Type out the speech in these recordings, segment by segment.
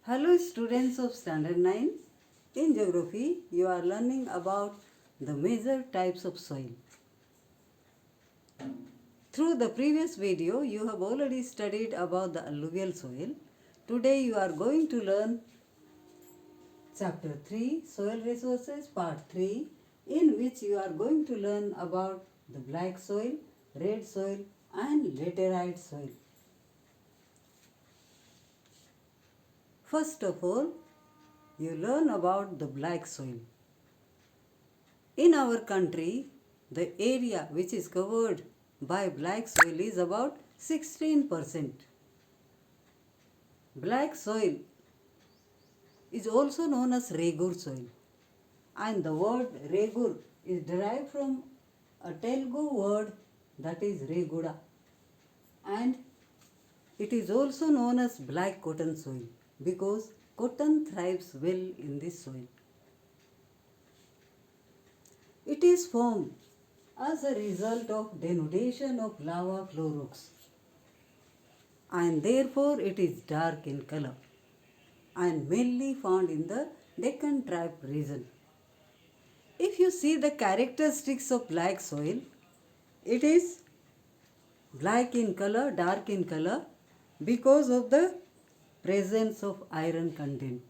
Hello students of Standard 9. In Geography, you are learning about the major types of soil. Through the previous video, you have already studied about the alluvial soil. Today you are going to learn Chapter 3, Soil Resources, Part 3, in which you are going to learn about the black soil, red soil and laterite soil. First of all, you learn about the black soil. In our country, the area which is covered by black soil is about 16%. Black soil is also known as Regur soil, and the word Regur is derived from a Telugu word that is Reguda, and it is also known as black cotton soil because cotton thrives well in this soil. It is formed as a result of denudation of lava flow rocks, and therefore it is dark in color and mainly found in the Deccan Tribe region. If you see the characteristics of black soil, it is black in color, dark in color because of the presence of iron content.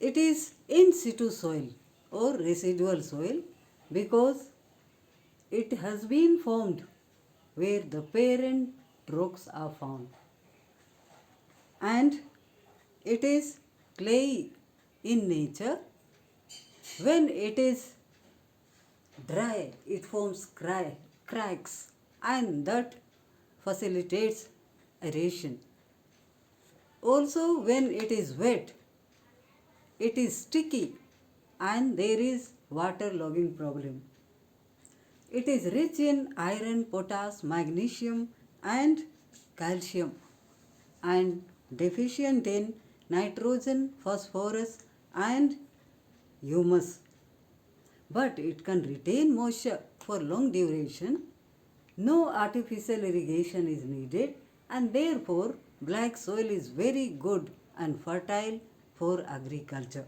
It is in situ soil or residual soil because it has been formed where the parent rocks are found, and it is clay in nature. When it is dry, it forms cracks, and that facilitates aeration. Also, when it is wet, it is sticky and there is water logging problem. It is rich in iron, potash, magnesium and calcium, and deficient in nitrogen, phosphorus and humus. But it can retain moisture for long duration. No artificial irrigation is needed, and therefore black soil is very good and fertile for agriculture.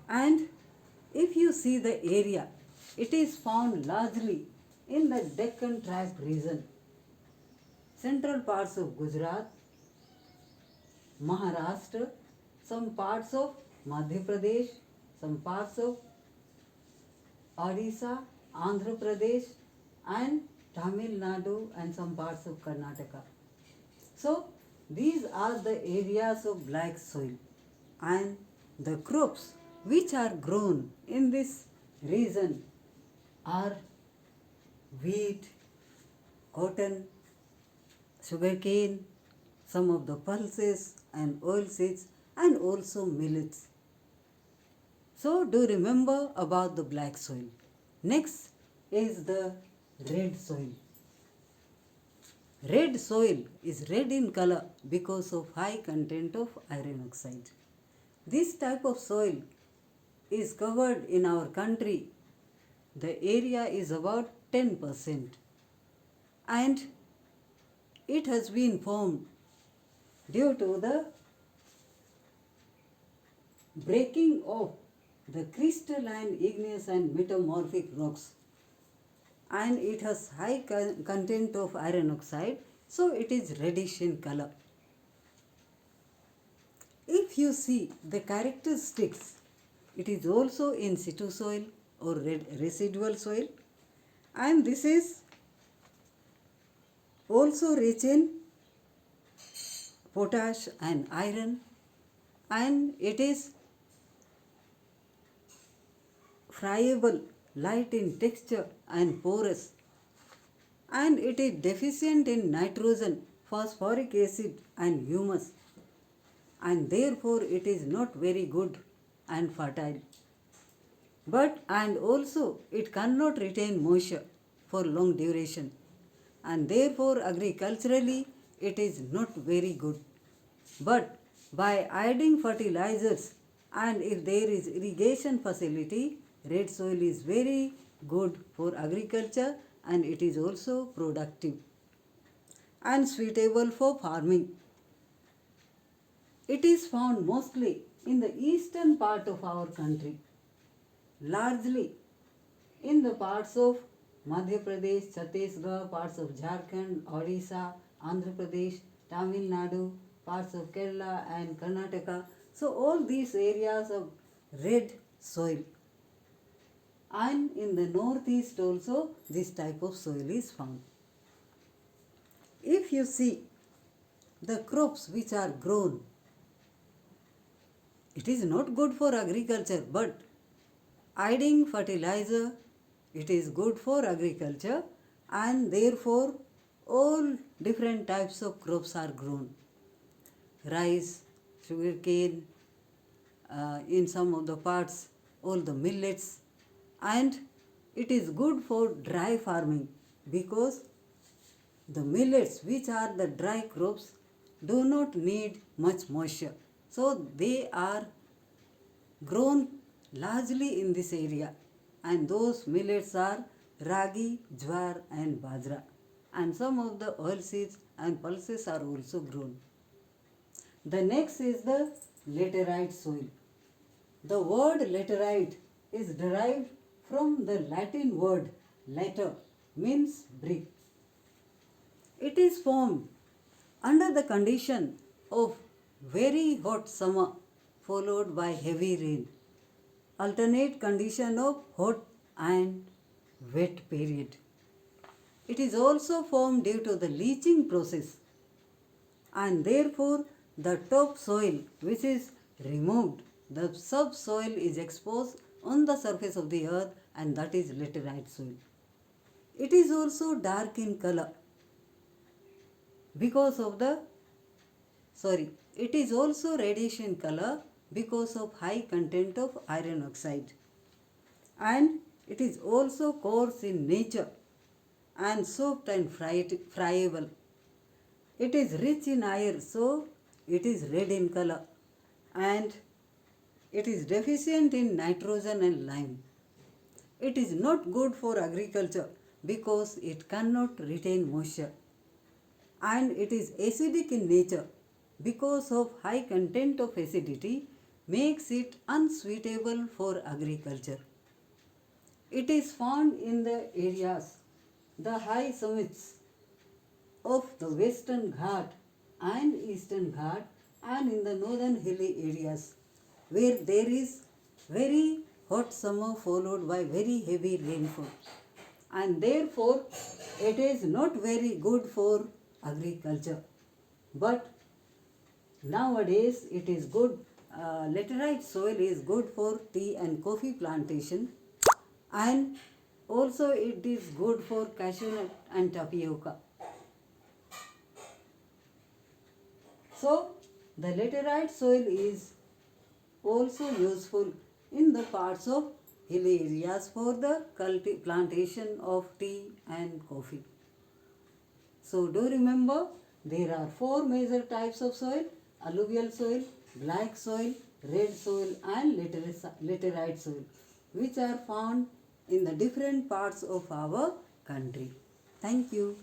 And if you see the area, it is found largely in the Deccan Tribe region, central parts of Gujarat, Maharashtra, some parts of Madhya Pradesh, some parts of Odisha, Andhra Pradesh and Tamil Nadu and some parts of Karnataka. So these are the areas of black soil, and the crops which are grown in this region are wheat, cotton, sugarcane, some of the pulses and oilseeds and also millets. So do remember about the black soil. Next is the red soil. Red soil is red in color because of high content of iron oxide. This type of soil is covered in our country. The area is about 10%, and it has been formed due to the breaking of the crystalline, igneous and metamorphic rocks, and it has high content of iron oxide, so it is reddish in color. If you see the characteristics, it is also in situ soil or residual soil, and this is also rich in potash and iron, and it is friable, light in texture and porous, and it is deficient in nitrogen, phosphoric acid and humus, and therefore it is not very good and fertile. But and also it cannot retain moisture for long duration, and therefore agriculturally it is not very good. But by adding fertilizers and if there is irrigation facility, red soil is very good for agriculture, and it is also productive and suitable for farming. It is found mostly in the eastern part of our country, largely in the parts of Madhya Pradesh, Chhattisgarh, parts of Jharkhand, Odisha, Andhra Pradesh, Tamil Nadu, parts of Kerala and Karnataka. So all these areas of red soil. And in the northeast also this type of soil is found. If you see the crops which are grown, it is not good for agriculture, but adding fertilizer, it is good for agriculture, and therefore all different types of crops are grown. Rice, sugarcane, in some of the parts all the millets, and it is good for dry farming because the millets, which are the dry crops, do not need much moisture. So they are grown largely in this area, and those millets are ragi, jwar and bajra, and some of the oilseeds and pulses are also grown. The next is the laterite soil. The word laterite is derived from the Latin word later, means brick. It is formed under the condition of very hot summer followed by heavy rain, alternate condition of hot and wet period. It is also formed due to the leaching process, and therefore the top soil which is removed, the subsoil is exposed on the surface of the earth, and that is laterite soil. It is also dark in color because of the it is also reddish in color because of high content of iron oxide, and it is also coarse in nature and soft and friable. It is rich in iron, so it is red in color, and it is deficient in nitrogen and lime. It is not good for agriculture because it cannot retain moisture, and it is acidic in nature because of high content of acidity makes it unsuitable for agriculture. It is found in the areas, the high summits of the Western Ghat and Eastern Ghat, and in the northern hilly areas where there is very hot summer followed by very heavy rainfall, and therefore it is not very good for agriculture. But nowadays it is good, laterite soil is good for tea and coffee plantation, and also it is good for cashew nut and tapioca. So the laterite soil is also useful in the parts of hilly areas for the plantation of tea and coffee. So do remember, there are 4 major types of soil: alluvial soil, black soil, red soil and laterite soil, which are found in the different parts of our country. Thank you.